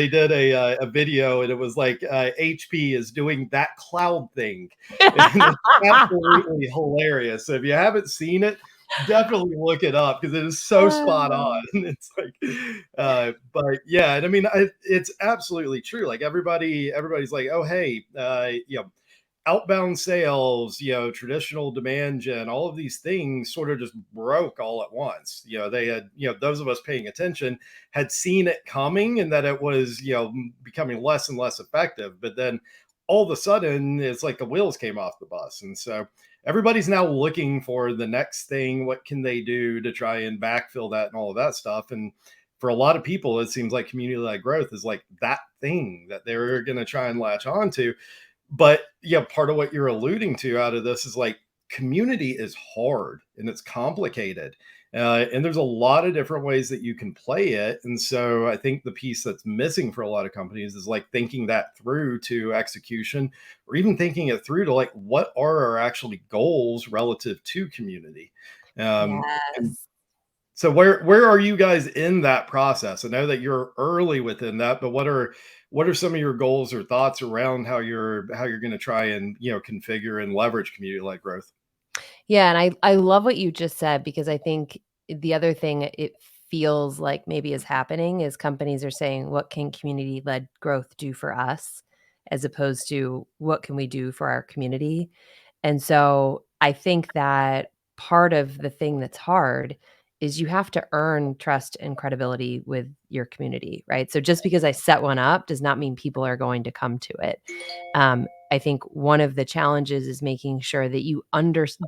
they did a video, and it was like HP is doing that cloud thing, and it's absolutely hilarious. So if you haven't seen it, definitely look it up because it is so spot on. It's like, but yeah, and I mean, it's absolutely true. Like everybody's like, oh hey, outbound sales, traditional demand gen, all of these things sort of just broke all at once. They had, those of us paying attention had seen it coming and that it was, becoming less and less effective. But then all of a sudden, it's like the wheels came off the bus. And so everybody's now looking for the next thing. What can they do to try and backfill that and all of that stuff? And for a lot of people, it seems like community-led growth is like that thing that they're going to try and latch on to. But yeah, part of what you're alluding to out of this is like community is hard and it's complicated. And there's a lot of different ways that you can play it. And so I think the piece that's missing for a lot of companies is like thinking that through to execution, or even thinking it through to like, what are our actually goals relative to community? And Yes. so where are you guys in that process? I know that you're early within that, but what are some of your goals or thoughts around how you're going to try and configure and leverage community-led growth? Yeah, and I love what you just said because I think the other thing it feels like maybe is happening is companies are saying, "What can community-led growth do for us?" as opposed to, "What can we do for our community?" And so I think that part of the thing that's hard is you have to earn trust and credibility with your community, right? So just because I set one up does not mean people are going to come to it. I think one of the challenges is making sure that you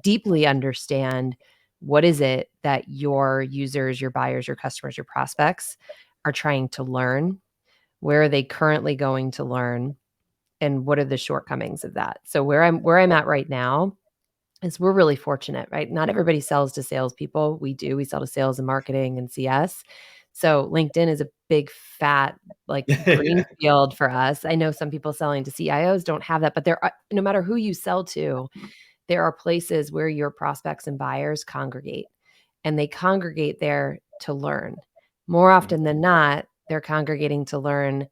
deeply understand what is it that your users, your buyers, your customers, your prospects are trying to learn. Where are they currently going to learn? And what are the shortcomings of that? So where I'm at right now is we're really fortunate, right? Not everybody sells to salespeople. We do. We sell to sales and marketing and CS. So LinkedIn is a big fat like green field for us. I know some people selling to CIOs don't have that, but there are, no matter who you sell to, there are places where your prospects and buyers congregate, and they congregate there to learn. More often than not, they're congregating to learn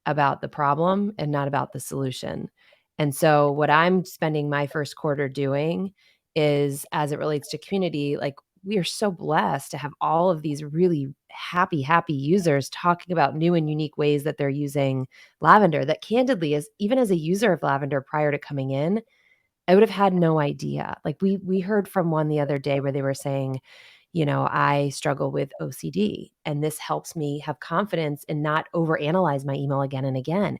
about the problem and not about the solution. And so what I'm spending my first quarter doing is, as it relates to community, like we are so blessed to have all of these really happy users talking about new and unique ways that they're using Lavender that candidly, as even as a user of Lavender prior to coming in, I would have had no idea. Like we heard from one the other day where they were saying, I struggle with OCD and this helps me have confidence and not overanalyze my email again and again.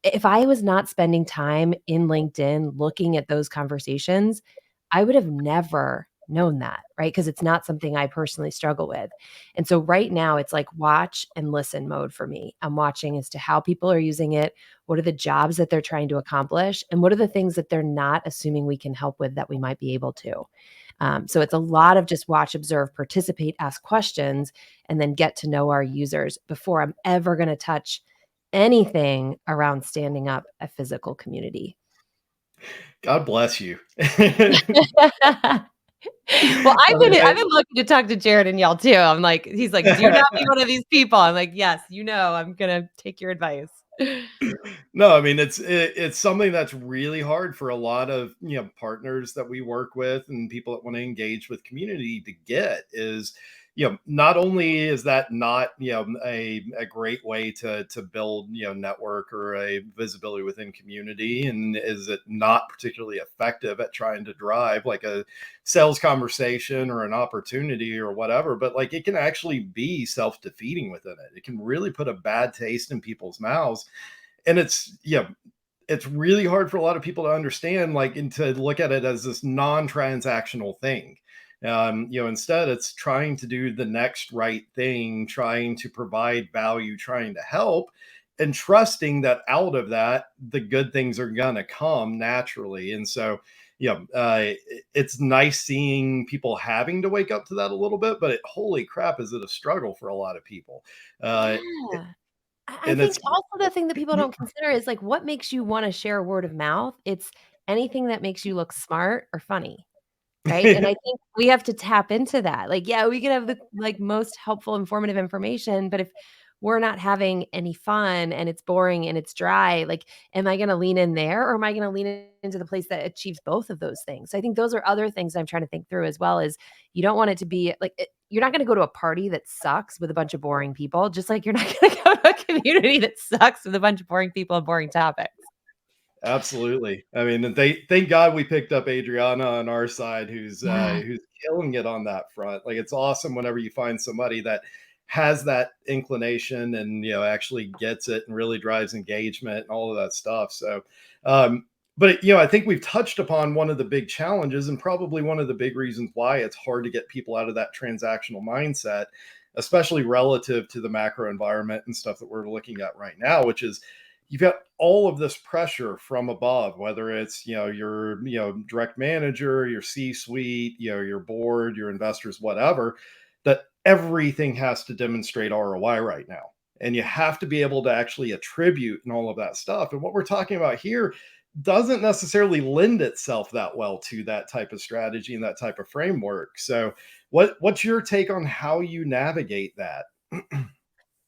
If I was not spending time in LinkedIn looking at those conversations, I would have never known that, right? Because it's not something I personally struggle with. And so right now it's like watch and listen mode for me. I'm watching as to how people are using it. What are the jobs that they're trying to accomplish? And what are the things that they're not assuming we can help with that we might be able to? So it's a lot of just watch, observe, participate, ask questions, and then get to know our users before I'm ever going to touch anything around standing up a physical community. God bless you. Well, I've been looking to talk to Jared and y'all too. I'm like, he's like, do not be one of these people. I'm like, yes, I'm gonna take your advice. No, I mean it's something that's really hard for a lot of partners that we work with and people that want to engage with community to get is not only is that not a great way to build network or a visibility within community, and is it not particularly effective at trying to drive like a sales conversation or an opportunity or whatever, but like it can actually be self-defeating within it. It can really put a bad taste in people's mouths, and it's really hard for a lot of people to understand, like, and to look at it as this non-transactional thing. Instead it's trying to do the next right thing, trying to provide value, trying to help, and trusting that out of that the good things are gonna come naturally. And so it's nice seeing people having to wake up to that a little bit, but holy crap, is it a struggle for a lot of people. uh, Yeah. I and think it's also the thing that people don't consider is like what makes you want to share word of mouth. It's anything that makes you look smart or funny. Right? And I think we have to tap into that. Like, yeah, we can have the like most helpful, informative information, but if we're not having any fun and it's boring and it's dry, like, am I going to lean in there or am I going to lean into the place that achieves both of those things? So I think those are other things I'm trying to think through as well. Is you don't want it to be like you're not going to go to a party that sucks with a bunch of boring people, just like you're not going to go to a community that sucks with a bunch of boring people and boring topics. Absolutely. I mean, and thank God we picked up Adriana on our side, Yeah. who's killing it on that front. Like it's awesome whenever you find somebody that has that inclination and actually gets it and really drives engagement and all of that stuff. So, but I think we've touched upon one of the big challenges and probably one of the big reasons why it's hard to get people out of that transactional mindset, especially relative to the macro environment and stuff that we're looking at right now, which is you've got all of this pressure from above, whether it's your direct manager, your C-suite, your board, your investors, whatever, that everything has to demonstrate ROI right now. And you have to be able to actually attribute and all of that stuff. And what we're talking about here doesn't necessarily lend itself that well to that type of strategy and that type of framework. So what's your take on how you navigate that?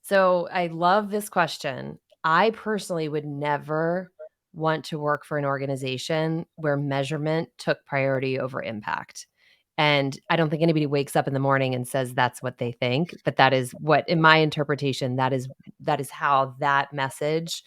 So I love this question. I personally would never want to work for an organization where measurement took priority over impact. And I don't think anybody wakes up in the morning and says that's what they think, but that is what, in my interpretation, that is how that message,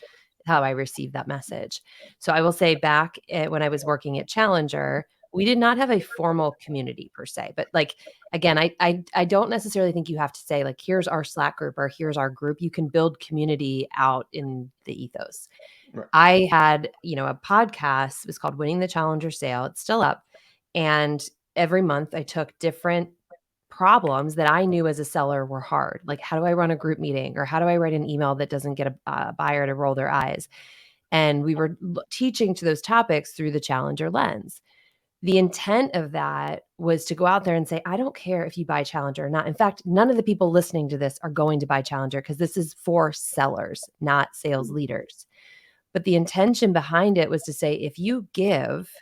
how I received that message. So I will say back when I was working at Challenger, we did not have a formal community per se, but like again, I don't necessarily think you have to say like here's our Slack group or here's our group. You can build community out in the ethos. Right. I had, a podcast. It was called Winning the Challenger Sale. It's still up. And every month I took different problems that I knew as a seller were hard. Like, how do I run a group meeting or how do I write an email that doesn't get a buyer to roll their eyes? And we were teaching to those topics through the Challenger lens. The intent of that was to go out there and say, I don't care if you buy Challenger or not. In fact, none of the people listening to this are going to buy Challenger because this is for sellers, not sales leaders. But the intention behind it was to say, if you give,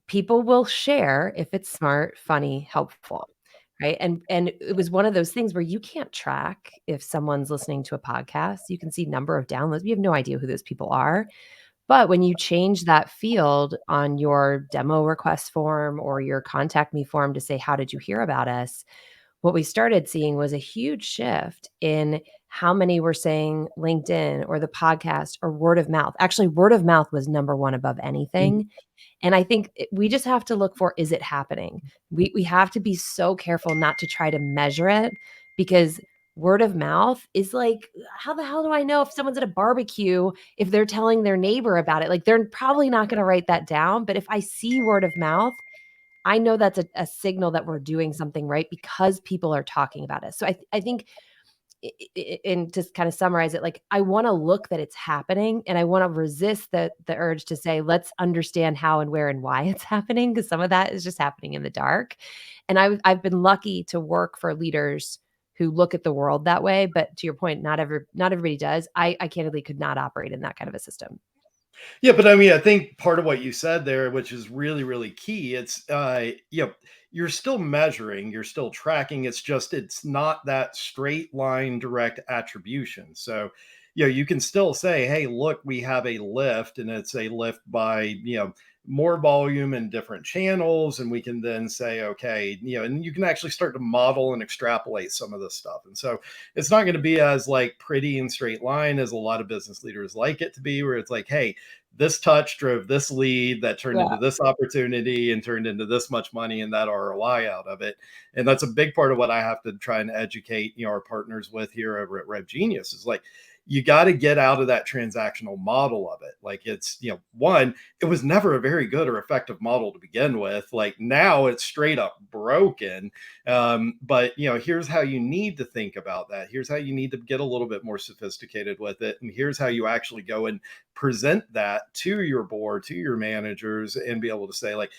people will share if it's smart, funny, helpful. Right. And it was one of those things where you can't track if someone's listening to a podcast. You can see number of downloads. You have no idea who those people are. But when you change that field on your demo request form or your contact me form to say, how did you hear about us? What we started seeing was a huge shift in how many were saying LinkedIn or the podcast or word of mouth. Actually, word of mouth was number one above anything. And I think we just have to look for, is it happening? We have to be so careful not to try to measure it because word of mouth is like, how the hell do I know if someone's at a barbecue, if they're telling their neighbor about it? Like they're probably not going to write that down. But if I see word of mouth, I know that's a signal that we're doing something right because people are talking about it. So I think and just kind of summarize it, like I want to look that it's happening and I want to resist the urge to say, let's understand how and where and why it's happening, because some of that is just happening in the dark. And I've been lucky to work for leaders who look at the world that way. But to your point, not everybody does. I candidly could not operate in that kind of a system. Yeah, but I mean, I think part of what you said there, which is really, really key, it's you're still measuring, you're still tracking. It's just it's not that straight line direct attribution. So, you can still say, hey, look, we have a lift, and it's a lift by more volume in different channels, and we can then say, okay, and you can actually start to model and extrapolate some of this stuff. And so it's not going to be as like pretty and straight line as a lot of business leaders like it to be, where it's like, hey, this touch drove this lead that turned Yeah. into this opportunity and turned into this much money and that ROI out of it. And that's a big part of what I have to try and educate, our partners with here over at RevGenius is like, you got to get out of that transactional model of it. Like it's, one, it was never a very good or effective model to begin with. Like now it's straight up broken. But here's how you need to think about that. Here's how you need to get a little bit more sophisticated with it. And here's how you actually go and present that to your board, to your managers, and be able to say, like,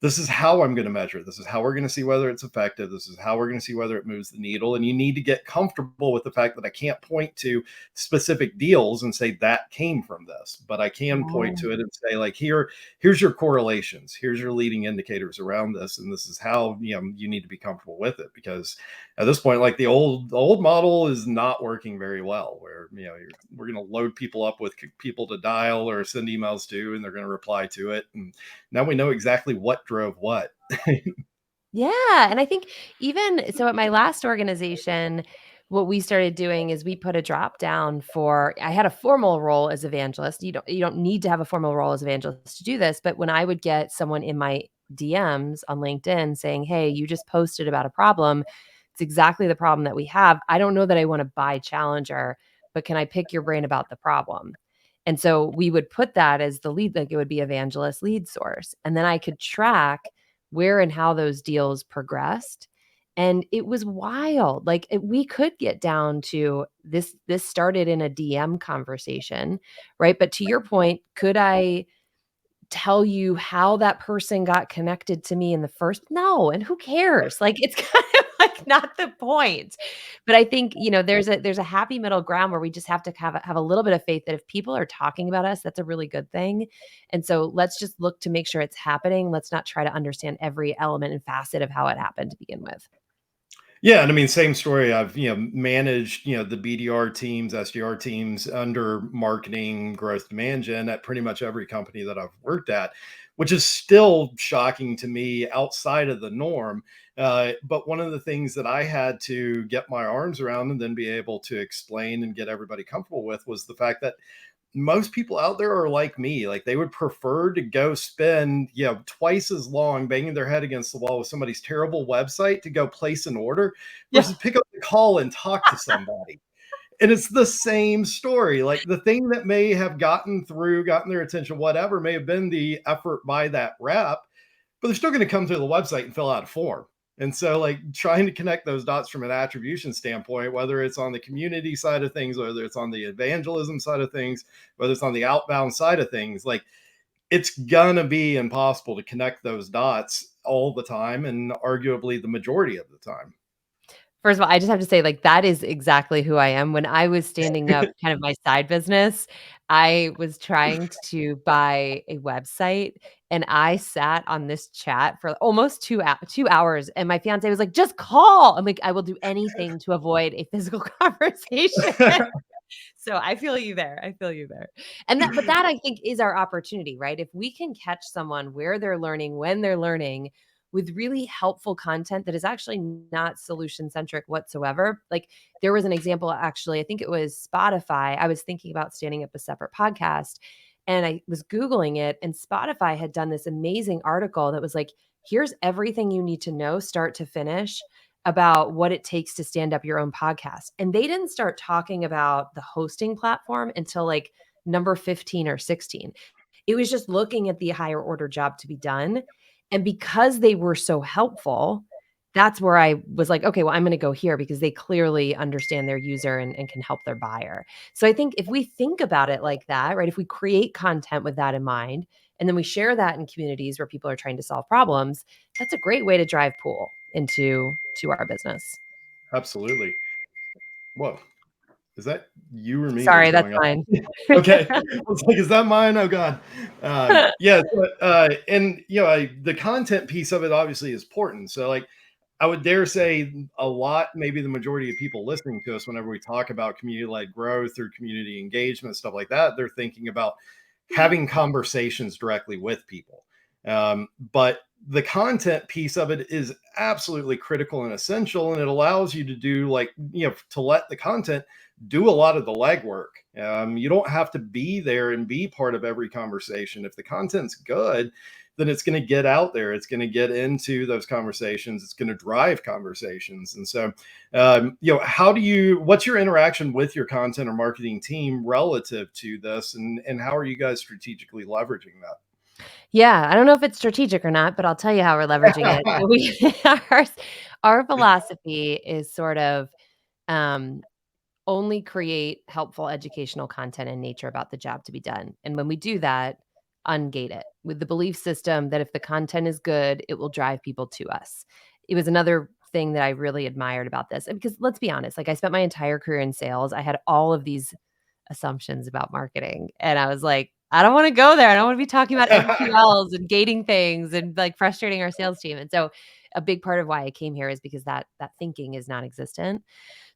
this is how I'm going to measure it. This is how we're going to see whether it's effective. This is how we're going to see whether it moves the needle. And you need to get comfortable with the fact that I can't point to specific deals and say that came from this, but I can point Oh. to it and say, like, here's your correlations, here's your leading indicators around this, and this is how you need to be comfortable with it. Because at this point, like, the old model is not working very well, where we're going to load people up with people to dial or send emails to, and they're going to reply to it, and now we know exactly what drove what. Yeah, and I think even so at my last organization, what we started doing is we put a drop down for I had a formal role as evangelist. You don't need to have a formal role as evangelist to do this, but when I would get someone in my DMs on LinkedIn saying, "Hey, you just posted about a problem. It's exactly the problem that we have. I don't know that I want to buy Challenger, but can I pick your brain about the problem?" And so we would put that as the lead, like it would be evangelist lead source. And then I could track where and how those deals progressed. And it was wild. Like we could get down to this started in a DM conversation, right? But to your point, could I tell you how that person got connected to me in the first? No, and who cares? Like it's kind of like not the point. But I think, there's a happy middle ground where we just have to have a little bit of faith that if people are talking about us, that's a really good thing. And so let's just look to make sure it's happening. Let's not try to understand every element and facet of how it happened to begin with. Yeah, and I mean, same story. I've managed the BDR teams, SDR teams under marketing, growth, demand gen at pretty much every company that I've worked at, which is still shocking to me outside of the norm. But one of the things that I had to get my arms around and then be able to explain and get everybody comfortable with was the fact that most people out there are like me. Like, they would prefer to go spend, twice as long banging their head against the wall with somebody's terrible website to go place an order Yeah. versus pick up the call and talk to somebody. And it's the same story. Like, the thing that may have gotten their attention, whatever, may have been the effort by that rep, but they're still going to come to the website and fill out a form. And so, like, trying to connect those dots from an attribution standpoint, whether it's on the community side of things, whether it's on the evangelism side of things, whether it's on the outbound side of things, like, it's gonna be impossible to connect those dots all the time, and arguably the majority of the time. First of all, I just have to say, like, that is exactly who I am. When I was standing up kind of my side business, I was trying to buy a website, and I sat on this chat for almost 2 hours, and my fiancé was like, "Just call." I'm like, "I will do anything to avoid a physical conversation." So I feel you there. I feel you there. But that I think is our opportunity, right? If we can catch someone where they're learning, when they're learning with really helpful content that is actually not solution centric whatsoever. Like there was an example, actually, I think it was Spotify. I was thinking about standing up a separate podcast and I was Googling it, and Spotify had done this amazing article that was like, here's everything you need to know, start to finish, about what it takes to stand up your own podcast. And they didn't start talking about the hosting platform until like number 15 or 16. It was just looking at the higher order job to be done. And because they were so helpful, that's where I was like, okay, well, I'm going to go here because they clearly understand their user and can help their buyer. So I think if we think about it like that, right, if we create content with that in mind, and then we share that in communities where people are trying to solve problems, that's a great way to drive pool into our business. Absolutely. Whoa, is that you or me that's Sorry, that's going off? mine. Okay. I was like, is that mine? Oh God. Yeah. And the content piece of it obviously is important. So, like, I would dare say a lot, maybe the majority of people listening to us, whenever we talk about community-led growth or community engagement, stuff like that, they're thinking about having conversations directly with people. But the content piece of it is absolutely critical and essential, and it allows you to do, like, to let the content do a lot of the legwork. You don't have to be there and be part of every conversation. If the content's good, then it's going to get out there. It's going to get into those conversations. It's going to drive conversations. And so, what's your interaction with your content or marketing team relative to this? And how are you guys strategically leveraging Yeah, I don't know if it's strategic or not, but I'll tell you how we're leveraging it. that? So we our philosophy is sort of, um, only create helpful educational content in nature about the job to be done. And when we do that, ungate it with the belief system that if the content is good, it will drive people to us. It was another thing that I really admired about this. And because let's be honest, like I spent my entire career in sales. I had all of these assumptions about marketing. And I was like, I don't want to go there. I don't want to be talking about MQLs and gating things and like frustrating our sales team. And so a big part of why I came here is because that thinking is non-existent.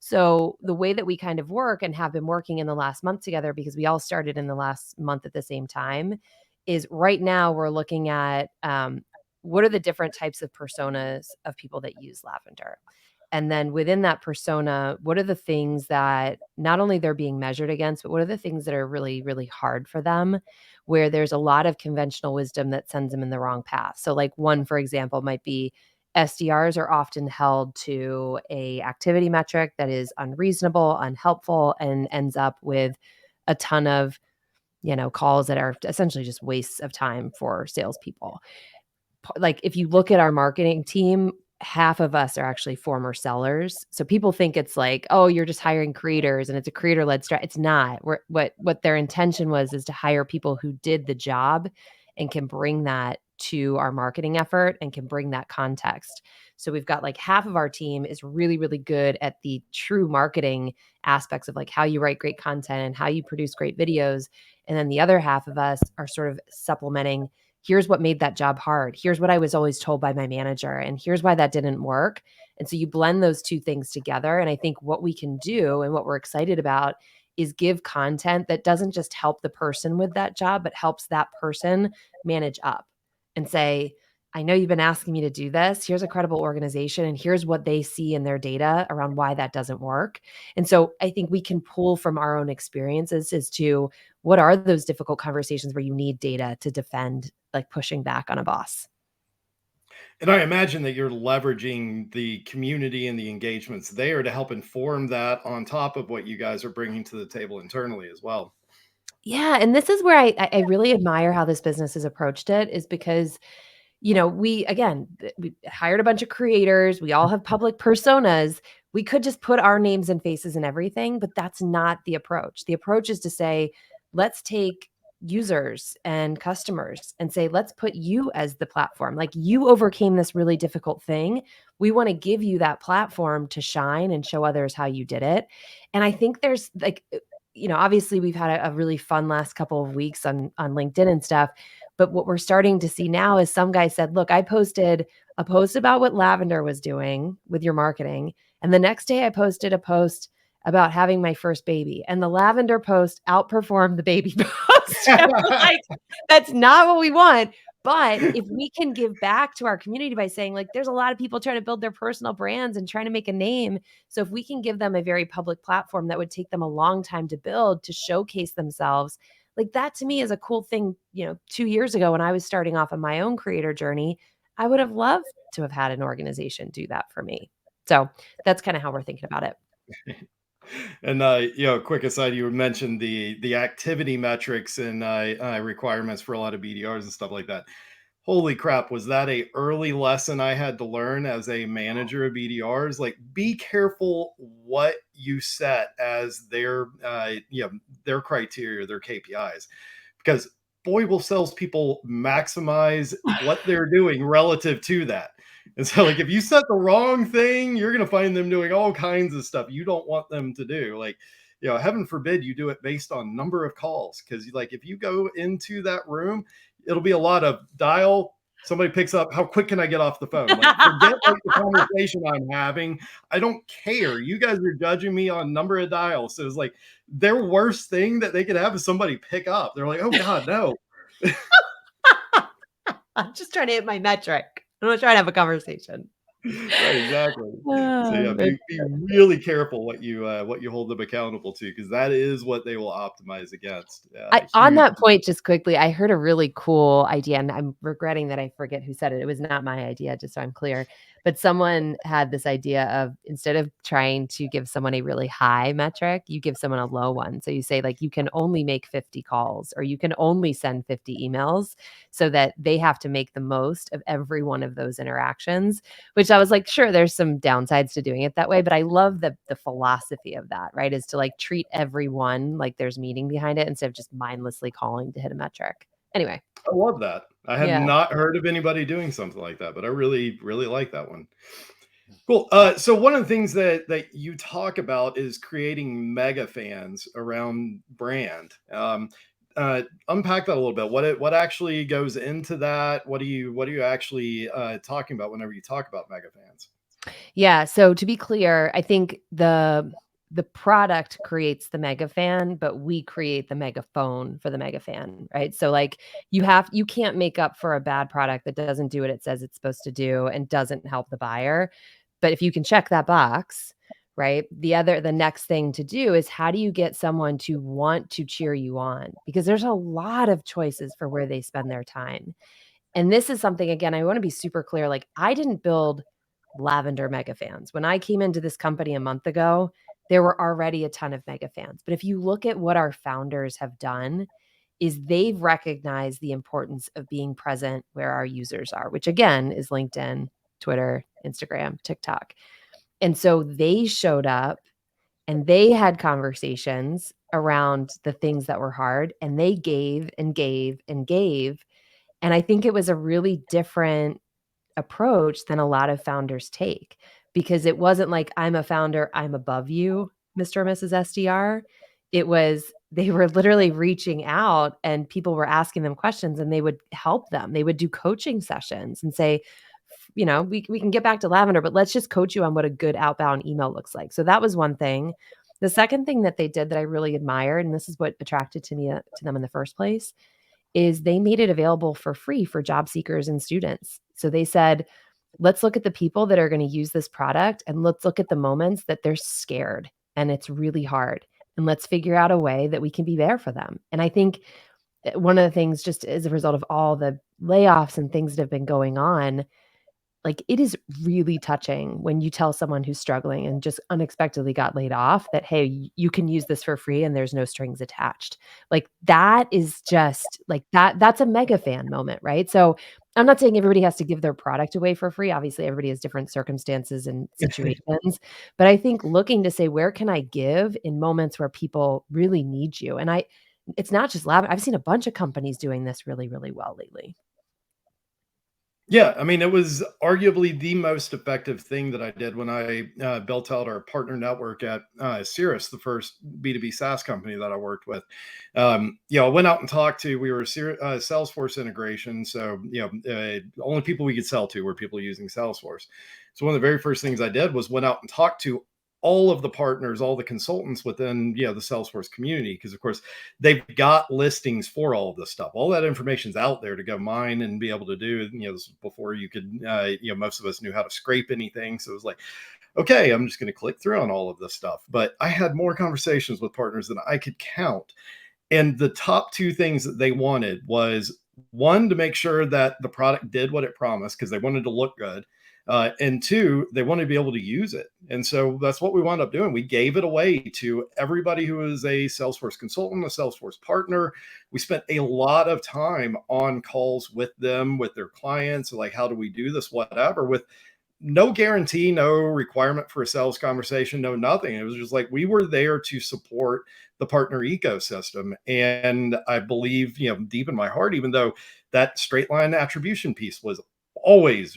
So the way that we kind of work and have been working in the last month together, because we all started in the last month at the same time, is right now we're looking at what are the different types of personas of people that use Lavender. And then within that persona, what are the things that not only they're being measured against, but what are the things that are really, really hard for them, where there's a lot of conventional wisdom that sends them in the wrong path. So like one, for example, might be SDRs are often held to a activity metric that is unreasonable, unhelpful, and ends up with a ton of, calls that are essentially just wastes of time for salespeople. Like if you look at our marketing team, half of us are actually former sellers. So people think it's like, oh, you're just hiring creators and it's a creator-led strategy. It's not. What their intention was is to hire people who did the job and can bring that to our marketing effort and can bring that context. So we've got like half of our team is really, really good at the true marketing aspects of like how you write great content and how you produce great videos. And then the other half of us are sort of supplementing, here's what made that job hard. Here's what I was always told by my manager. And here's why that didn't work. And so you blend those two things together. And I think what we can do and what we're excited about is give content that doesn't just help the person with that job, but helps that person manage up and say, I know you've been asking me to do this. Here's a credible organization, and here's what they see in their data around why that doesn't work. And so I think we can pull from our own experiences as to what are those difficult conversations where you need data to defend, like pushing back on a boss. And I imagine that you're leveraging the community and the engagements there to help inform that on top of what you guys are bringing to the table internally as well. Yeah, and this is where I really admire how this business has approached it, is because we again, we hired a bunch of creators. We all have public personas. We could just put our names and faces and everything, but that's not the approach. The approach is to say, let's take users and customers and say, let's put you as the platform. Like you overcame this really difficult thing. We want to give you that platform to shine and show others how you did it. And I think there's like, obviously we've had a really fun last couple of weeks on LinkedIn and stuff. But what we're starting to see now is some guy said, look, I posted a post about what Lavender was doing with your marketing. And the next day I posted a post about having my first baby. And the Lavender post outperformed the baby post. And we're like, that's not what we want. But if we can give back to our community by saying, like, there's a lot of people trying to build their personal brands and trying to make a name. So if we can give them a very public platform that would take them a long time to build, to showcase themselves, like that to me is a cool thing. 2 years ago when I was starting off on my own creator journey, I would have loved to have had an organization do that for me. So that's kind of how we're thinking about it. And quick aside, you mentioned the activity metrics and requirements for a lot of BDRs and stuff like that. Holy crap, was that a early lesson I had to learn as a manager of BDRs? Like, be careful what you set as their criteria, their KPIs, because boy, will salespeople maximize what they're doing relative to that. And so, like, if you set the wrong thing, you're going to find them doing all kinds of stuff you don't want them to do. Like, heaven forbid you do it based on number of calls. Because, like, if you go into that room, it'll be a lot of dial. Somebody picks up. How quick can I get off the phone? Like, forget like the conversation I'm having. I don't care. You guys are judging me on number of dials. So it's like their worst thing that they could have is somebody pick up. They're like, oh God, no. I'm just trying to hit my metric. I'm not trying to have a conversation. Right, exactly. So yeah, That's be really careful what you hold them accountable to, because that is what they will optimize against. On Huge. that point, just quickly, I heard a really cool idea, and I'm regretting that I forget who said it. It was not my idea, just so I'm clear. But someone had this idea of, instead of trying to give someone a really high metric, you give someone a low one. So you say, like, you can only make 50 calls or you can only send 50 emails, so that they have to make the most of every one of those interactions, which I was like, sure, there's some downsides to doing it that way. But I love the philosophy of that, right? Is to like treat everyone like there's meaning behind it instead of just mindlessly calling to hit a metric. Anyway, I love that. I had yeah. not heard of anybody doing something like that, but I really, really like that one. Cool. So one of the things that you talk about is creating mega fans around brand. Unpack that a little bit. What actually goes into that? What are you actually talking about whenever you talk about mega fans? Yeah, so to be clear, I think the product creates the mega fan, but we create the megaphone for the mega fan, right? So like you can't make up for a bad product that doesn't do what it says it's supposed to do and doesn't help the buyer. But if you can check that box, right? The next thing to do is how do you get someone to want to cheer you on? Because there's a lot of choices for where they spend their time. And this is something, again, I want to be super clear. Like, I didn't build Lavender mega fans. When I came into this company a month ago, there were already a ton of mega fans. But if you look at what our founders have done, is they've recognized the importance of being present where our users are, which again is LinkedIn, Twitter, Instagram, TikTok. And so they showed up and they had conversations around the things that were hard and they gave and gave and gave. And I think it was a really different approach than a lot of founders take because it wasn't like, I'm a founder, I'm above you, Mr. or Mrs. SDR. It was, they were literally reaching out and people were asking them questions and they would help them. They would do coaching sessions and say, we can get back to Lavender, but let's just coach you on what a good outbound email looks like. So that was one thing. The second thing that they did that I really admired, and this is what attracted to them in the first place, is they made it available for free for job seekers and students. So they said, let's look at the people that are going to use this product and let's look at the moments that they're scared and it's really hard. And let's figure out a way that we can be there for them. And I think one of the things, just as a result of all the layoffs and things that have been going on, like, it is really touching when you tell someone who's struggling and just unexpectedly got laid off that, "Hey, you can use this for free and there's no strings attached." Like, that is just like that's a mega fan moment, right? So, I'm not saying everybody has to give their product away for free. Obviously, everybody has different circumstances and situations, but I think looking to say, "Where can I give in moments where people really need you?" And it's not just Lavender. I've seen a bunch of companies doing this really, really well lately. Yeah, I mean, it was arguably the most effective thing that I did when I built out our partner network at Cirrus, the first B2B SaaS company that I worked with. I went out and talked to, we were Salesforce integration. So, the only people we could sell to were people using Salesforce. So one of the very first things I did was went out and talked to all of the partners, all the consultants within, the Salesforce community, because of course they've got listings for all of this stuff. All that information's out there to go mine and be able to do. This was before you could, most of us knew how to scrape anything. So it was like, okay, I'm just going to click through on all of this stuff. But I had more conversations with partners than I could count. And the top two things that they wanted was, one, to make sure that the product did what it promised because they wanted to look good. And two, they wanted to be able to use it. And so that's what we wound up doing. We gave it away to everybody who was a Salesforce consultant, a Salesforce partner. We spent a lot of time on calls with them, with their clients, like, how do we do this, whatever, with no guarantee, no requirement for a sales conversation, no nothing. It was just like we were there to support the partner ecosystem. And I believe, deep in my heart, even though that straight line attribution piece was always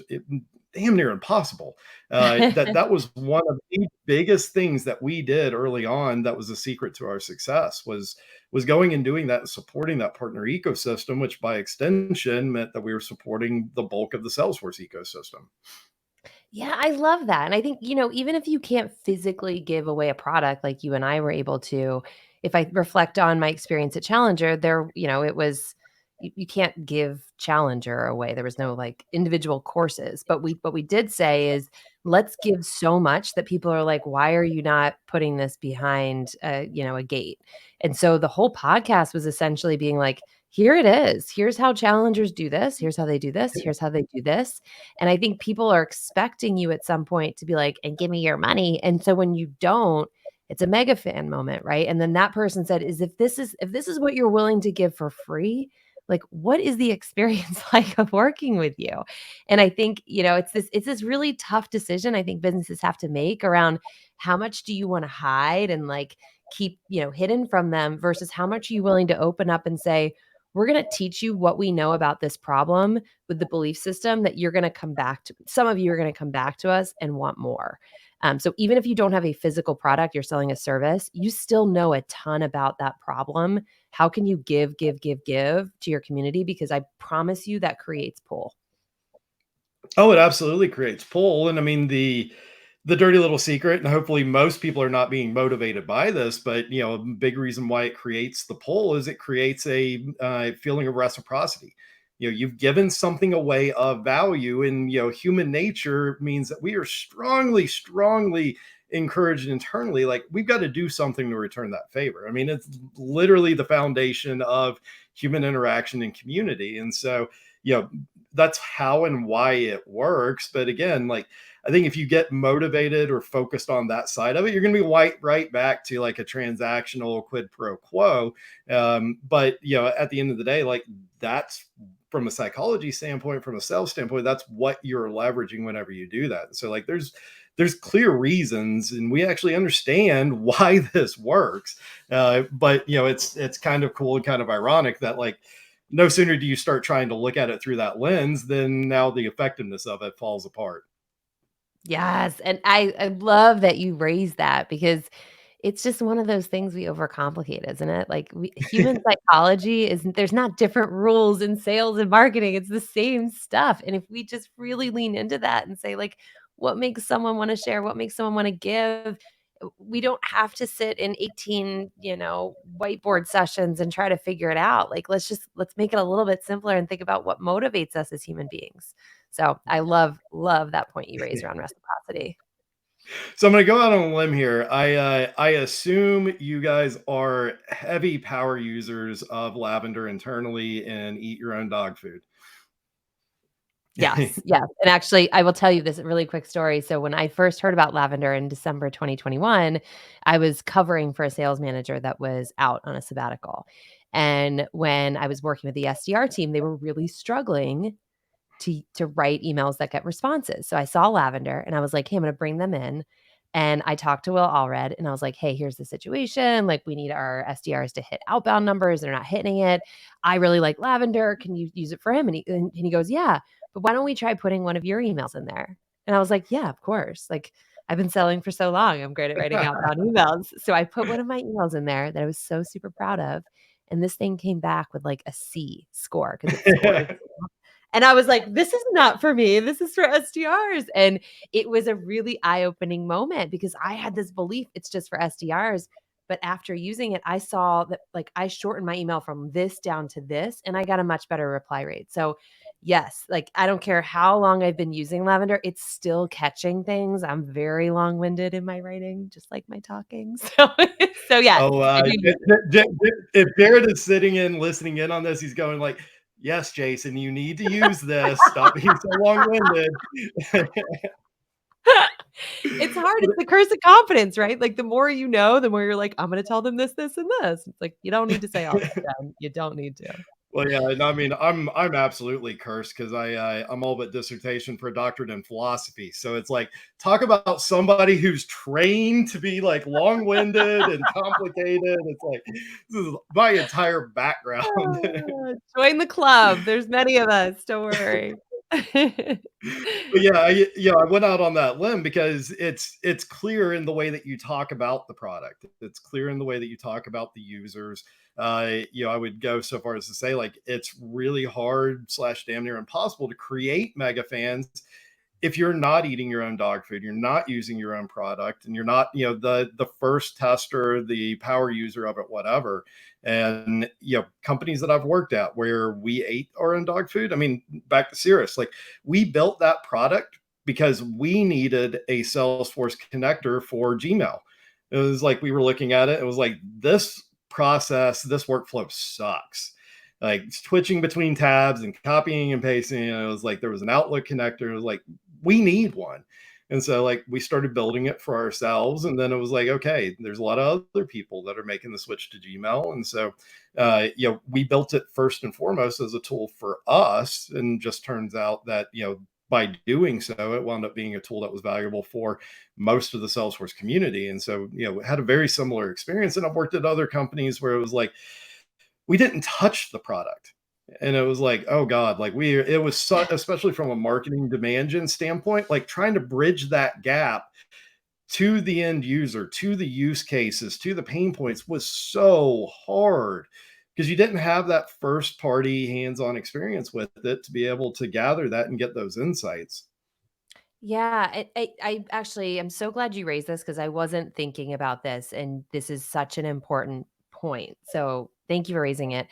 damn near impossible, that was one of the biggest things that we did early on. That was the secret to our success, was going and doing that and supporting that partner ecosystem, which by extension meant that we were supporting the bulk of the Salesforce ecosystem. Yeah, I love that. And I think, even if you can't physically give away a product like you and I were able to, if I reflect on my experience at Challenger, there, it was you can't give Challenger away. There was no like individual courses. But what we did say is let's give so much that people are like, why are you not putting this behind a gate? And so the whole podcast was essentially being like, here it is. Here's how challengers do this. Here's how they do this. Here's how they do this. And I think people are expecting you at some point to be like, and give me your money. And so when you don't, it's a mega fan moment, right? And then that person said, if this is what you're willing to give for free, like what is the experience like of working with you? And I think, it's this really tough decision I think businesses have to make around how much do you want to hide and like keep, hidden from them versus how much are you willing to open up and say, we're going to teach you what we know about this problem with the belief system that you're going to come back to. Some of you are going to come back to us and want more. So even if you don't have a physical product, you're selling a service, you still know a ton about that problem. How can you give to your community? Because I promise you that creates pull. Oh, it absolutely creates pull. And I mean, the dirty little secret, and hopefully most people are not being motivated by this, but a big reason why it creates the pull is it creates a feeling of reciprocity. You've given something away of value, and human nature means that we are strongly encouraged internally, like we've got to do something to return that favor. I mean, it's literally the foundation of human interaction and community. And so, you know, that's how and why it works. But again, like, I think if you get motivated or focused on that side of it, you're going to be right back to like a transactional quid pro quo. But at the end of the day, like, that's from a psychology standpoint, from a sales standpoint, that's what you're leveraging whenever you do that. So like, there's clear reasons, and we actually understand why this works. But it's kind of cool and kind of ironic that, like, no sooner do you start trying to look at it through that lens, than now the effectiveness of it falls apart. Yes, and I love that you raised that because it's just one of those things we overcomplicate, isn't it? Like, human psychology is there's not different rules in sales and marketing, it's the same stuff, and if we just really lean into that and say, like, what makes someone wanna share, what makes someone wanna give, we don't have to sit in 18, whiteboard sessions and try to figure it out. Like, let's make it a little bit simpler and think about what motivates us as human beings. So, I love that point you raised around reciprocity. So I'm going to go out on a limb here. I assume you guys are heavy power users of Lavender internally and eat your own dog food. Yes, yes, and actually, I will tell you this really quick story. So when I first heard about Lavender in December 2021, I was covering for a sales manager that was out on a sabbatical, and when I was working with the SDR team, they were really struggling to write emails that get responses. So I saw Lavender and I was like, "Hey, I'm gonna bring them in." And I talked to Will Allred and I was like, "Hey, here's the situation. Like, we need our SDRs to hit outbound numbers. They're not hitting it. I really like Lavender. Can you use it for him?" And he goes, "Yeah, but why don't we try putting one of your emails in there?" And I was like, "Yeah, of course. Like, I've been selling for so long. I'm great at writing outbound emails." So I put one of my emails in there that I was so super proud of. And this thing came back with like a C score because it scored. And I was like, "This is not for me. This is for SDRs." And it was a really eye-opening moment because I had this belief it's just for SDRs. But after using it, I saw that, like, I shortened my email from this down to this, and I got a much better reply rate. So, yes, like, I don't care how long I've been using Lavender, it's still catching things. I'm very long-winded in my writing, just like my talking. So yes, Oh, if you if Jared is sitting in listening in on this, he's going like, "Yes, Jason, you need to use this. Stop being so long-winded." It's hard, it's the curse of confidence, right? Like, the more you know, the more you're like, "I'm gonna tell them this, this, and this." It's like, you don't need to say all that, Jen. You don't need to. Well, yeah, and I mean, I'm absolutely cursed because I'm all but dissertation for a doctorate in philosophy. So it's like, talk about somebody who's trained to be like long-winded and complicated. It's like, this is my entire background. Join the club. There's many of us, don't worry. But yeah, I went out on that limb because it's clear in the way that you talk about the product. It's clear in the way that you talk about the users. I would go so far as to say, like, it's really hard slash damn near impossible to create mega fans if you're not eating your own dog food, you're not using your own product, and you're not, the first tester, the power user of it, whatever. And companies that I've worked at where we ate our own dog food. I mean, back to Cirrus, like, we built that product because we needed a Salesforce connector for Gmail. It was like we were looking at it. It was like, this process, this workflow sucks, like switching between tabs and copying and pasting. And it was like, there was an Outlook connector. It was like, we need one. And so, like, we started building it for ourselves. And then it was like, okay, there's a lot of other people that are making the switch to Gmail. And so, we built it first and foremost as a tool for us. And just turns out that, by doing so, it wound up being a tool that was valuable for most of the Salesforce community. And so, had a very similar experience. And I've worked at other companies where it was like, we didn't touch the product. And it was like, oh God, like it was especially from a marketing demand gen standpoint, like trying to bridge that gap to the end user, to the use cases, to the pain points was so hard because you didn't have that first party hands-on experience with it to be able to gather that and get those insights. Yeah, I actually am so glad you raised this because I wasn't thinking about this, and this is such an important point. So thank you for raising it.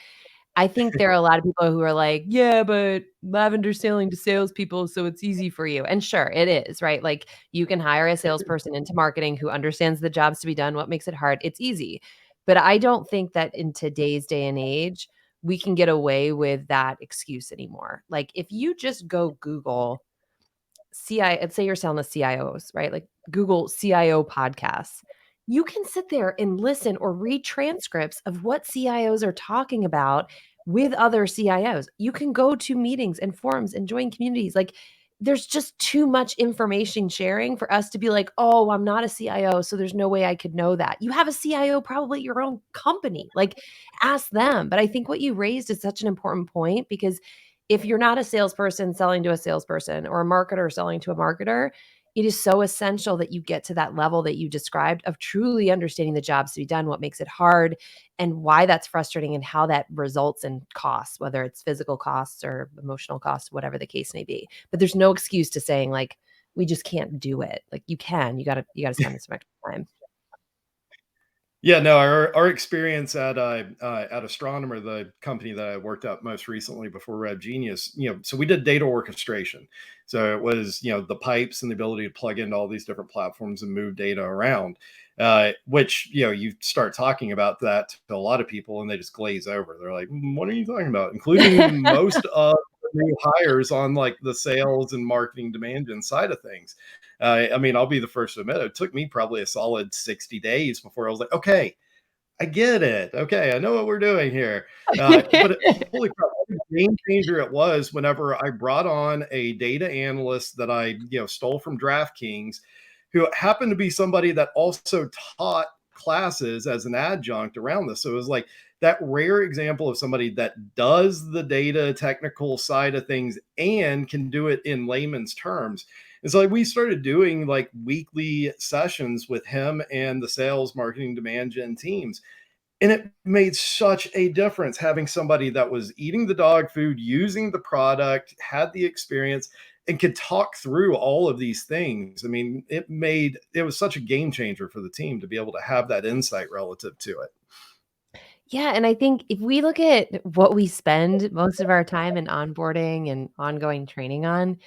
I think there are a lot of people who are like, "Yeah, but Lavender's selling to salespeople, so it's easy for you." And sure, it is, right? Like, you can hire a salesperson into marketing who understands the jobs to be done. What makes it hard? It's easy. But I don't think that in today's day and age, we can get away with that excuse anymore. Like, if you just go Google let's say you're selling to CIOs, right? Like Google CIO podcasts. You can sit there and listen or read transcripts of what CIOs are talking about with other CIOs. You can go to meetings and forums and join communities. Like there's just too much information sharing for us to be like, oh, I'm not a CIO, so there's no way I could know that. You have a CIO probably at your own company. Like ask them. But I think what you raised is such an important point because if you're not a salesperson selling to a salesperson or a marketer selling to a marketer, it is so essential that you get to that level that you described of truly understanding the jobs to be done, what makes it hard, and why that's frustrating, and how that results in costs, whether it's physical costs or emotional costs, whatever the case may be. But there's no excuse to saying like, we just can't do it. Like you can, you gotta spend some extra time. Yeah, no, our experience at Astronomer, the company that I worked at most recently before RevGenius, so we did data orchestration. So it was, the pipes and the ability to plug into all these different platforms and move data around, which, you start talking about that to a lot of people and they just glaze over. They're like, what are you talking about? Including most of the new hires on like the sales and marketing demand gen side of things. I mean, I'll be the first to admit it took me probably a solid 60 days before I was like, okay, I get it. Okay, I know what we're doing here. Holy crap, what a game changer it was whenever I brought on a data analyst that I stole from DraftKings, who happened to be somebody that also taught classes as an adjunct around this. So it was like that rare example of somebody that does the data technical side of things and can do it in layman's terms. And so like we started doing like weekly sessions with him and the sales marketing demand gen teams. And it made such a difference having somebody that was eating the dog food, using the product, had the experience, and could talk through all of these things. I mean, it was such a game changer for the team to be able to have that insight relative to it. Yeah, and I think if we look at what we spend most of our time in onboarding and ongoing training on,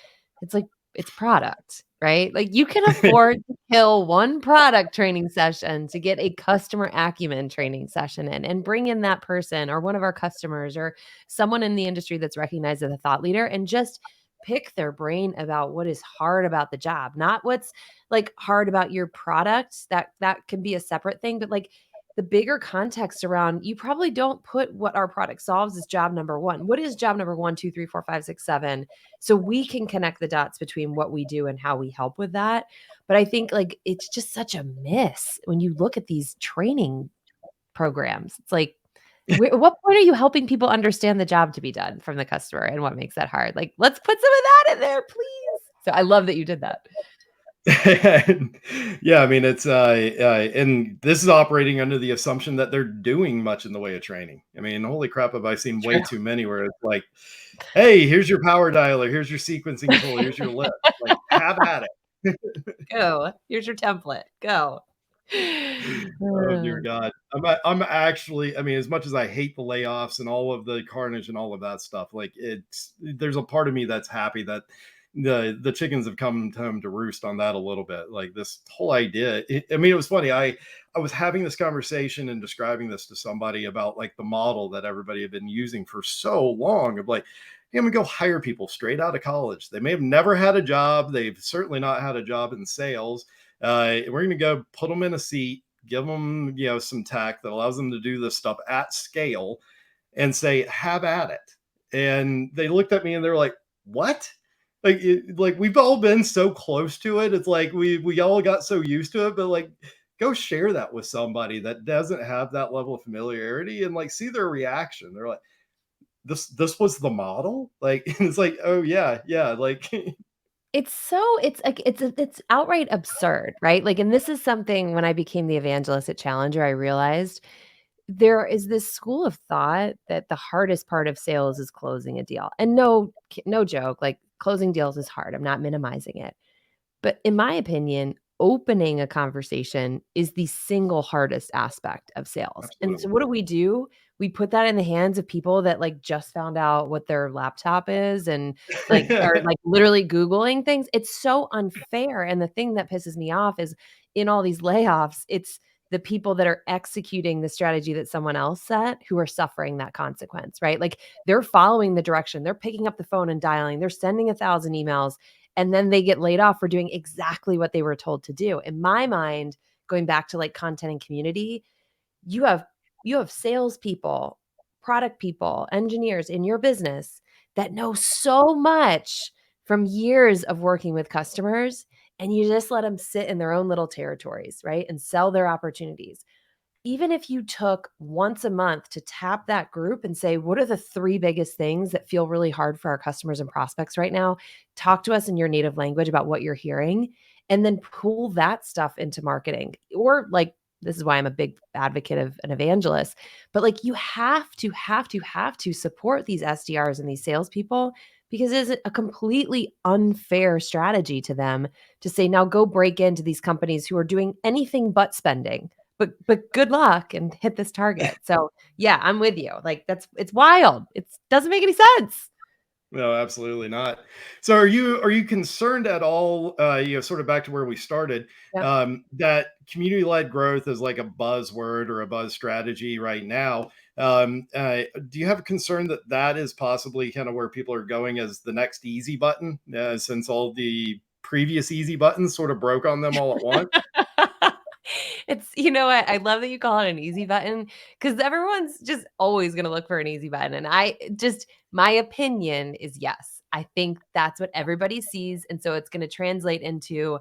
it's like it's product, right? Like you can afford to kill one product training session to get a customer acumen training session in and bring in that person or one of our customers or someone in the industry that's recognized as a thought leader and just pick their brain about what is hard about the job, not what's like hard about your product. That can be a separate thing, but like the bigger context around you probably don't put what our product solves as job number one. What is job number 1, 2, 3, 4, 5, 6, 7? So we can connect the dots between what we do and how we help with that. But I think like it's just such a miss when you look at these training programs. It's like, at what point are you helping people understand the job to be done from the customer and what makes that hard? Like, let's put some of that in there, please. So I love that you did that. Yeah, I mean and this is operating under the assumption that they're doing much in the way of training. I mean, holy crap, have I seen way True. too many where it's like, hey, here's your power dialer, here's your sequencing control, here's your list. Like, have at it. Go. Here's your template. Go. Oh dear God. I'm actually, I mean, as much as I hate the layoffs and all of the carnage and all of that stuff, like there's a part of me that's happy that the chickens have come home to roost on that a little bit. Like this whole idea. I mean, it was funny. I was having this conversation and describing this to somebody about like the model that everybody had been using for so long of like, hey, I'm gonna go hire people straight out of college. They may have never had a job. They've certainly not had a job in sales. We're going to go put them in a seat, give them, some tech that allows them to do this stuff at scale and say, have at it. And they looked at me and they're like, what? Like we've all been so close to it. It's like we all got so used to it, but like go share that with somebody that doesn't have that level of familiarity and like see their reaction. They're like, this was the model? Like it's like, oh yeah, yeah, like It's like it's outright absurd, right? Like, and this is something when I became the evangelist at Challenger, I realized there is this school of thought that the hardest part of sales is closing a deal. And no joke, like closing deals is hard. I'm not minimizing it. But in my opinion, opening a conversation is the single hardest aspect of sales. And so absolutely. what do? We put that in the hands of people that like just found out what their laptop is and like are like literally Googling things. It's so unfair. And the thing that pisses me off is in all these layoffs, it's the people that are executing the strategy that someone else set who are suffering that consequence, right? Like they're following the direction, they're picking up the phone and dialing, they're sending 1,000 emails, and then they get laid off for doing exactly what they were told to do. In my mind, going back to like content and community, you have you have salespeople, product people, engineers in your business that know so much from years of working with customers, and you just let them sit in their own little territories, right? And sell their opportunities. Even if you took once a month to tap that group and say, what are the 3 biggest things that feel really hard for our customers and prospects right now? Talk to us in your native language about what you're hearing, and then pull that stuff into marketing. Or like, this is why I'm a big advocate of an evangelist, but like you have to support these SDRs and these salespeople because it's a completely unfair strategy to them to say, now go break into these companies who are doing anything but spending, but good luck and hit this target. So, yeah, I'm with you. Like it's wild. It doesn't make any sense. No, absolutely not. So are you concerned at all, sort of back to where we started, Yep. that community-led growth is like a buzzword or a buzz strategy right now? Do you have a concern that that is possibly kind of where people are going as the next easy button, since all the previous easy buttons sort of broke on them all at once? It's you know what? I love that you call it an easy button because everyone's just always gonna look for an easy button. And I just my opinion is yes. I think that's what everybody sees. And so it's gonna translate into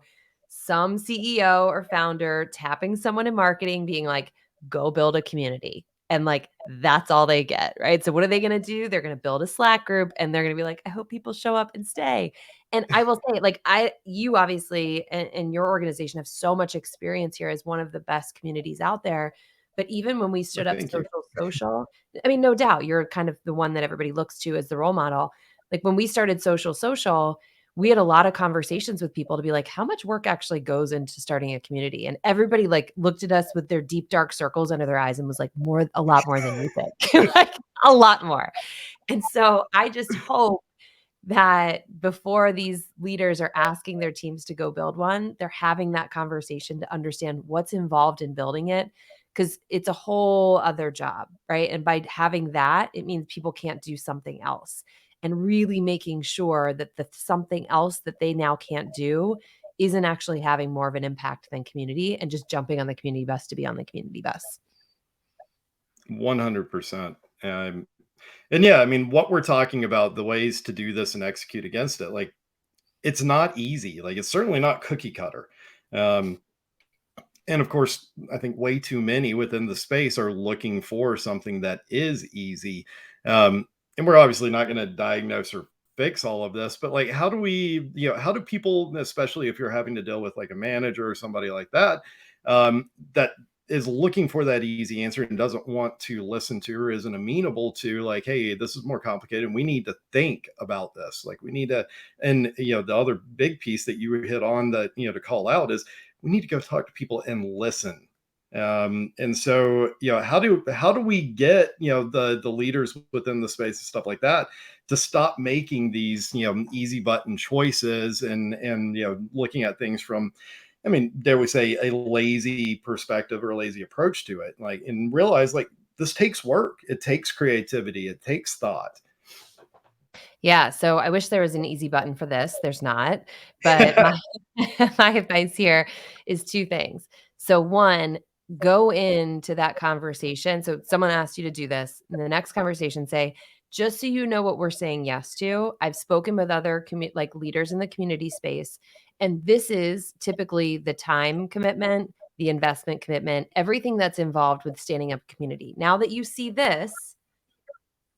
some CEO or founder tapping someone in marketing, being like, go build a community. And like that's all they get, right? So what are they gonna do? They're gonna build a Slack group and they're gonna be like, I hope people show up and stay. And I will say, like, you obviously and your organization have so much experience here as one of the best communities out there. But even when we Well, stood up thank you. social, I mean, no doubt you're kind of the one that everybody looks to as the role model. Like when we started social, we had a lot of conversations with people to be like, how much work actually goes into starting a community? And everybody like looked at us with their deep dark circles under their eyes and was like, a lot more than you think, like a lot more. And so I just hope that before these leaders are asking their teams to go build one, they're having that conversation to understand what's involved in building it because it's a whole other job, right? And by having that, it means people can't do something else. And really making sure that the something else that they now can't do isn't actually having more of an impact than community and just jumping on the community bus to be on the community bus. 100%. And yeah, I mean, what we're talking about, the ways to do this and execute against it, like it's not easy. Like it's certainly not cookie cutter. Um, and of course, I think way too many within the space are looking for something that is easy. And we're obviously not going to diagnose or fix all of this, but like, how do we, how do people, especially if you're having to deal with like a manager or somebody like that, that is looking for that easy answer and doesn't want to listen to or isn't amenable to like, hey, this is more complicated and we need to think about this. Like we need to, and the other big piece that you hit on that, to call out is we need to go talk to people and listen. And so, how do we get the leaders within the space and stuff like that to stop making these easy button choices and looking at things from, I mean, dare we say, a lazy perspective or a lazy approach to it, like, and realize like this takes work, it takes creativity, it takes thought. Yeah, so I wish there was an easy button for this. There's not, but my my advice here is 2 things. So 1, go into that conversation. So someone asked you to do this, in the next conversation say, "Just so you know what we're saying yes to, I've spoken with other like leaders in the community space, and this is typically the time commitment, the investment commitment, everything that's involved with standing up a community. Now that you see this,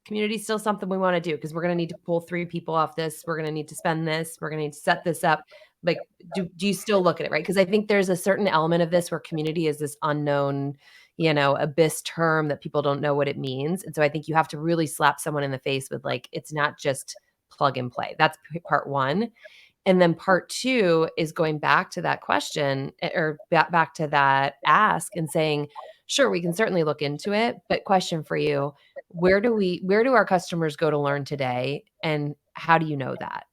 community is still something we want to do because we're going to need to pull 3 people off this. We're going to need to spend this. We're going to need to set this up. Like, do you still look at it, right? Because I think there's a certain element of this where community is this unknown, abyss term that people don't know what it means. And so I think you have to really slap someone in the face with, like, it's not just plug and play. That's part one. And then part two is going back to that question, or back to that ask and saying, sure, we can certainly look into it. But question for you, where do our customers go to learn today? And how do you know that?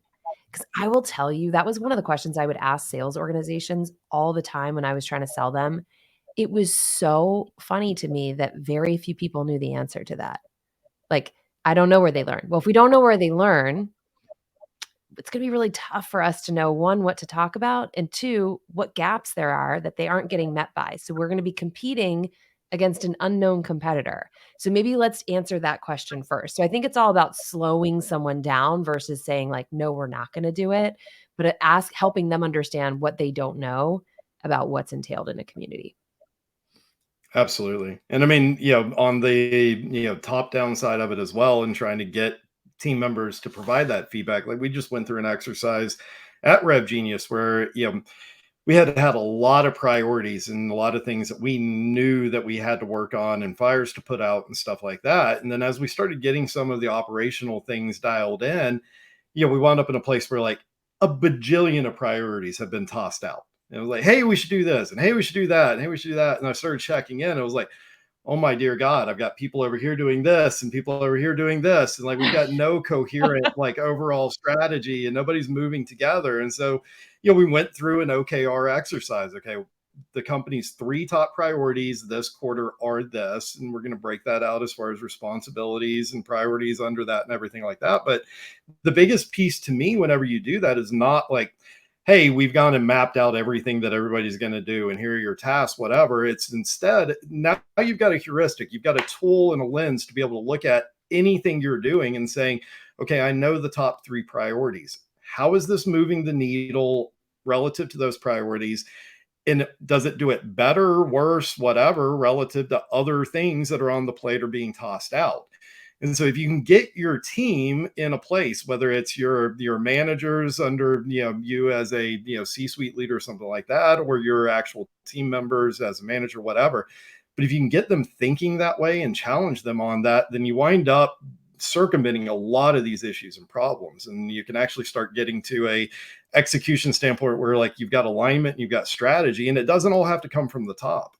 Because I will tell you, that was one of the questions I would ask sales organizations all the time when I was trying to sell them. It was so funny to me that very few people knew the answer to that. Like, I don't know where they learn. Well, if we don't know where they learn, it's going to be really tough for us to know, one, what to talk about, and two, what gaps there are that they aren't getting met by. So we're going to be competing against an unknown competitor. So maybe let's answer that question first. So I think it's all about slowing someone down versus saying, like, no, we're not going to do it, but helping them understand what they don't know about what's entailed in a community. Absolutely. And I mean, on the, top down side of it as well, and trying to get team members to provide that feedback. Like we just went through an exercise at RevGenius where, we had a lot of priorities and a lot of things that we knew that we had to work on and fires to put out and stuff like that. And then as we started getting some of the operational things dialed in, we wound up in a place where like a bajillion of priorities have been tossed out. And it was like, hey, we should do this, and hey, we should do that, and hey, we should do that. And I started checking in. It was like, oh my dear God, I've got people over here doing this and people over here doing this. And like, we've got no coherent, like overall strategy and nobody's moving together. And so, we went through an OKR exercise. Okay, the company's 3 top priorities this quarter are this, and we're going to break that out as far as responsibilities and priorities under that and everything like that. But the biggest piece to me, whenever you do that, is not like, hey, we've gone and mapped out everything that everybody's going to do and here are your tasks, whatever. It's instead, now you've got a heuristic, you've got a tool and a lens to be able to look at anything you're doing and saying, okay, I know the top 3 priorities. How is this moving the needle relative to those priorities? And does it do it better, worse, whatever, relative to other things that are on the plate or being tossed out? And so if you can get your team in a place, whether it's your managers under, you as a, C-suite leader or something like that, or your actual team members as a manager, whatever. But if you can get them thinking that way and challenge them on that, then you wind up circumventing a lot of these issues and problems. And you can actually start getting to a execution standpoint where like you've got alignment, you've got strategy, and it doesn't all have to come from the top.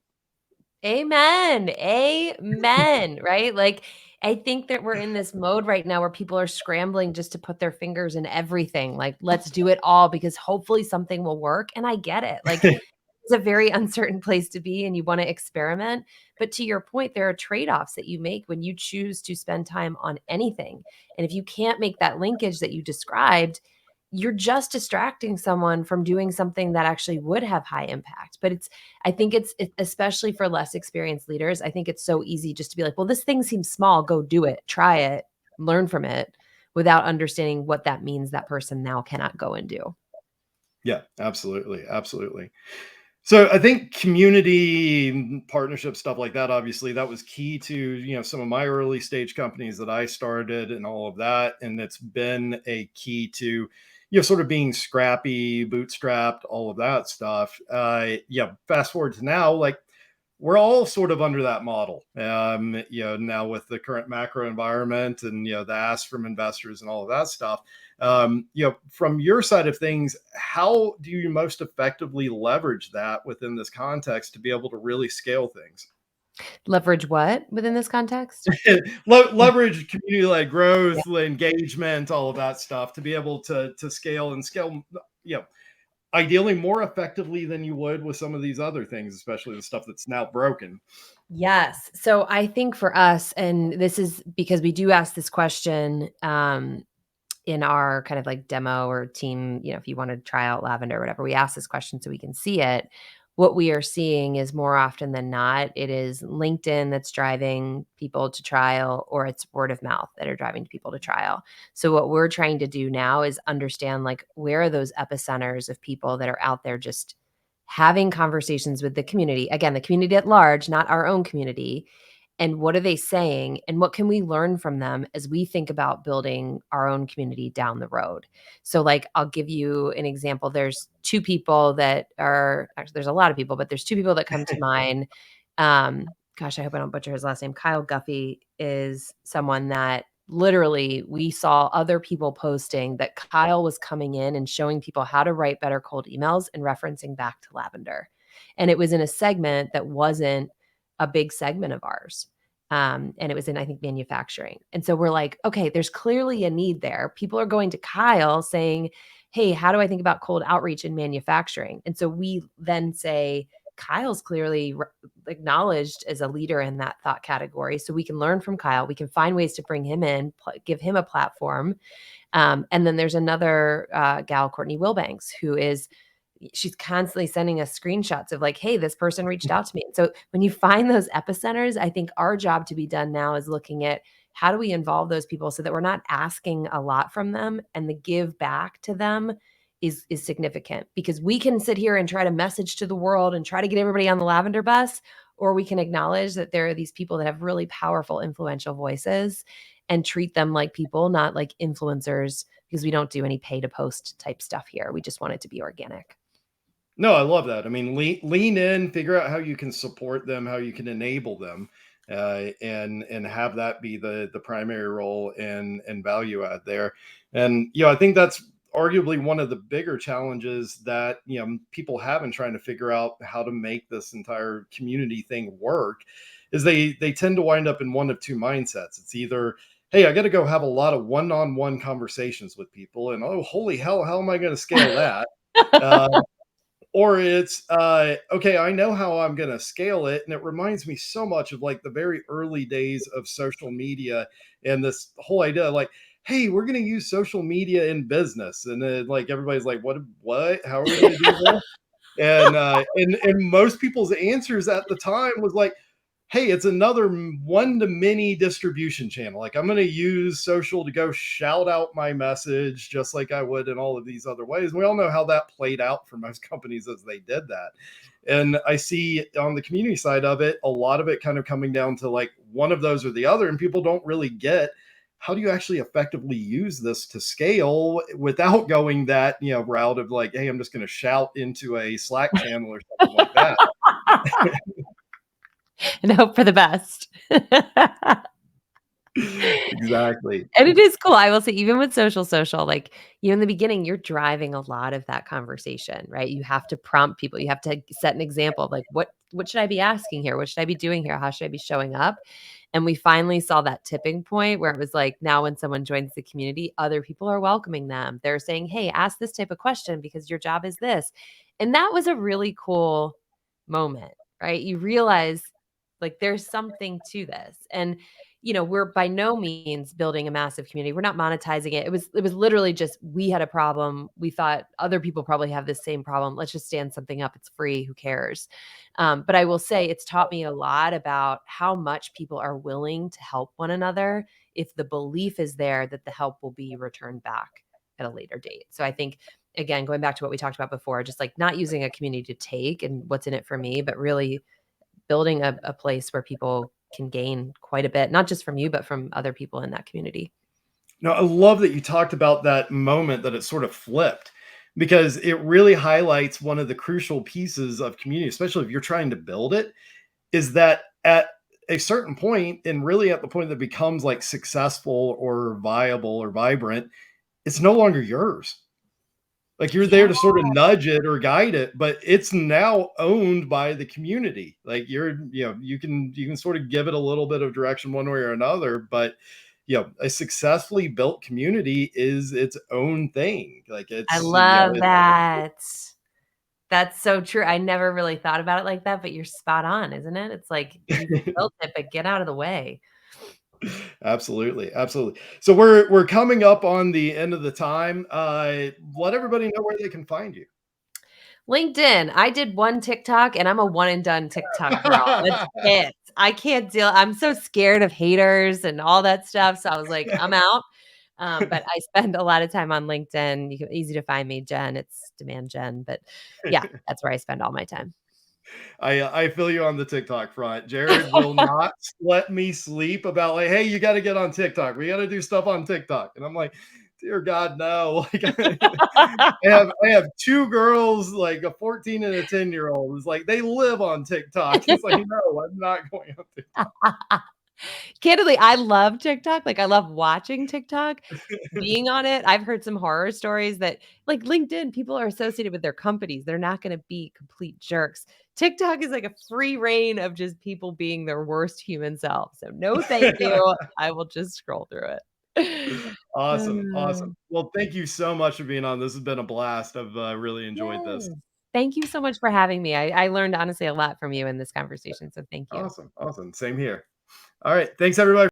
Amen. Amen. Right? Like, I think that we're in this mode right now where people are scrambling just to put their fingers in everything. Like, let's do it all because hopefully something will work. And I get it. Like, it's a very uncertain place to be and you want to experiment. But to your point, there are trade-offs that you make when you choose to spend time on anything. And if you can't make that linkage that you described, you're just distracting someone from doing something that actually would have high impact. But I think it's especially for less experienced leaders, I think it's so easy just to be like, well, this thing seems small, go do it, try it, learn from it, without understanding what that means that person now cannot go and do. Yeah, absolutely. Absolutely. So I think community partnership stuff like that, obviously that was key to, some of my early stage companies that I started and all of that. And it's been a key to, sort of being scrappy, bootstrapped, all of that stuff. Fast forward to now, like we're all sort of under that model. Now with the current macro environment and, the ask from investors and all of that stuff. From your side of things, how do you most effectively leverage that within this context to be able to really scale things? Leverage what within this context? Leverage community-led growth, engagement, all of that stuff to be able to scale and scale, ideally more effectively than you would with some of these other things, especially the stuff that's now broken. Yes. So I think for us, and this is because we do ask this question in our kind of like demo or team, if you want to try out Lavender or whatever, we ask this question so we can see it. What we are seeing is more often than not, it is LinkedIn that's driving people to trial, or it's word of mouth that are driving people to trial. So what we're trying to do now is understand, like, where are those epicenters of people that are out there just having conversations with the community, again, the community at large, not our own community. And what are they saying? And what can we learn from them as we think about building our own community down the road? So, like, I'll give you an example. There's two people that are actually, there's a lot of people, but there's two people that come to mind. Gosh, I hope I don't butcher his last name. Kyle Guffey is someone that literally we saw other people posting that Kyle was coming in and showing people how to write better cold emails and referencing back to Lavender. And it was in a segment that wasn't a big segment of ours. And it was in, I think, manufacturing. And so we're like, okay, there's clearly a need there. People are going to Kyle saying, hey, how do I think about cold outreach in manufacturing? And so we then say, Kyle's clearly acknowledged as a leader in that thought category. So we can learn from Kyle. We can find ways to bring him in, give him a platform. And then there's another gal, Courtney Wilbanks, she's constantly sending us screenshots of like, hey, this person reached out to me. And so when you find those epicenters, I think our job to be done now is looking at how do we involve those people so that we're not asking a lot from them, and the give back to them is significant, because we can sit here and try to message to the world and try to get everybody on the Lavender bus, or we can acknowledge that there are these people that have really powerful, influential voices and treat them like people, not like influencers, because we don't do any pay to post type stuff here. We just want it to be organic. No, I love that. I mean, lean in, figure out how you can support them, how you can enable them, and have that be the primary role and value add there. And I think that's arguably one of the bigger challenges that people have in trying to figure out how to make this entire community thing work. Is they tend to wind up in one of two mindsets. It's either, hey, I got to go have a lot of one-on-one conversations with people, and oh, holy hell, how am I going to scale that? Uh, or it's okay, I know how I'm going to scale it. And it reminds me so much of like the very early days of social media, and this whole idea like, hey, we're going to use social media in business. And then like everybody's like, what, how are we going to do this? And most people's answers at the time was like, hey, it's another one to many distribution channel. Like, I'm going to use social to go shout out my message just like I would in all of these other ways. We all know how that played out for most companies as they did that. And I see on the community side of it, a lot of it kind of coming down to like one of those or the other. And people don't really get, how do you actually effectively use this to scale without going that route of like, hey, I'm just going to shout into a Slack channel or something like that. And hope for the best. Exactly. And it is cool. I will say, even with social, like, in the beginning, you're driving a lot of that conversation, right? You have to prompt people. You have to set an example of like, what should I be asking here? What should I be doing here? How should I be showing up? And we finally saw that tipping point where it was like, now when someone joins the community, other people are welcoming them. They're saying, hey, ask this type of question because your job is this. And that was a really cool moment, right? You realize like there's something to this. And we're by no means building a massive community. We're not monetizing it. It was literally just, we had a problem. We thought other people probably have this same problem. Let's just stand something up. It's free. Who cares? But I will say it's taught me a lot about how much people are willing to help one another if the belief is there that the help will be returned back at a later date. So I think, again, going back to what we talked about before, just like not using a community to take and what's in it for me, but really building a place where people can gain quite a bit, not just from you, but from other people in that community. No, I love that you talked about that moment that it sort of flipped, because it really highlights one of the crucial pieces of community, especially if you're trying to build it, is that at a certain point, and really at the point that becomes like successful or viable or vibrant, it's no longer yours. Like, you're there to sort of nudge it or guide it, but it's now owned by the community. Like, you can sort of give it a little bit of direction one way or another, but a successfully built community is its own thing. Like, I it's love that. That's so true. I never really thought about it like that, but you're spot on, isn't it? It's like you built it, but get out of the way. Absolutely, absolutely. So we're coming up on the end of the time. Let everybody know where they can find you. LinkedIn. I did one TikTok and I'm a one and done TikTok girl. That's it. I can't deal. I'm so scared of haters and all that stuff. So I was like, I'm out. But I spend a lot of time on LinkedIn. Easy to find me, Jen. It's Demand Jen. But yeah, that's where I spend all my time. I feel you on the TikTok front. Jared will not let me sleep about like, hey, you got to get on TikTok. We got to do stuff on TikTok, and I'm like, dear God, no. Like, I have two girls, like a 14 and a 10-year-old. It's like they live on TikTok. It's like, no, I'm not going on TikTok. Candidly, I love TikTok. Like, I love watching TikTok, being on it. I've heard some horror stories that, like LinkedIn, people are associated with their companies. They're not going to be complete jerks. TikTok is like a free reign of just people being their worst human selves. So, no, thank you. I will just scroll through it. Awesome, Uh, awesome. Well, thank you so much for being on. This has been a blast. I've really enjoyed yes. this. Thank you so much for having me. I learned honestly a lot from you in this conversation. So, thank you. Awesome, awesome. Same here. All right. Thanks, everybody.